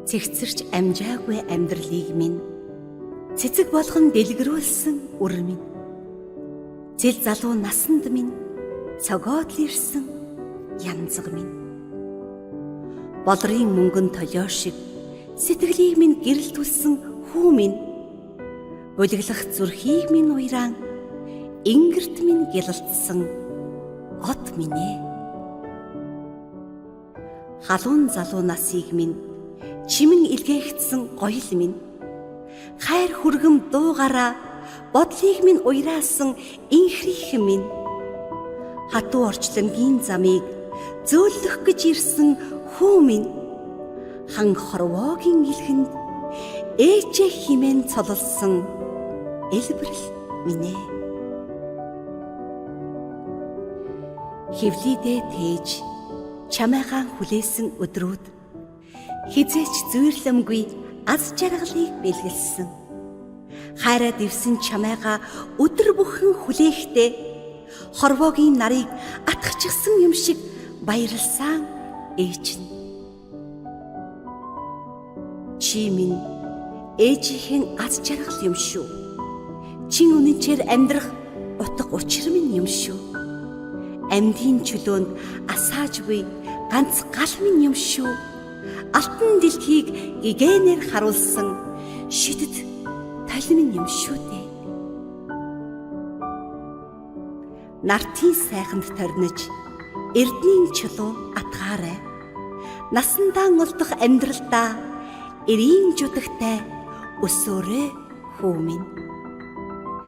цэгцэрч амжаагүй амьдралыг минь цэцэг болгон дэлгэрүүлсэн үр минь зэл залуу насанд минь цогоод л ирсэн янзаг минь болрын мөнгөн толио шиг сэтгэлийг минь гэрэлтүүлсэн хүү минь булиглах зүрхийг минь уйраан ингэрт минь гялалтсан от минь ээ халуун залуу насыг минь чимэн илгээгдсэн гоёл минь хайр хүргэм дуугараа бодлыг минь уйраасан инхрийхэн минь хатуу орчлонгийн замыг зөөлөх гэж ирсэн хүү минь хан хорвоогийн илхэнд ээжээ химэн цололсон элбэрл минь ээ хевлидээ тээж чамайгаан хүлээсэн өдрүүд хизээч зүйрлэмгүй аз жаргалыг бэлгэлсэн хайраа дэвсэн чамайгаа өдөр бүхэн хүлээхдээ хорвоогийн нарыг атгачихсан юм шиг баярлсан ээж нь чи минь ээжийнхэн аз жаргал юм шүү чин үнэнчээр амьдрах утга учир минь юм шүү амьдын чөлөөнд асааж буй ганц гал минь юм шүү алтан дэлхийг гэгэнээр харуулсан шидэд талмин юм шүү дээ нартын сайханд торнож эрдний чулуу атгаарай насандаа олдох амьдралдаа эрийн жудагтай өсөөрэй хүү минь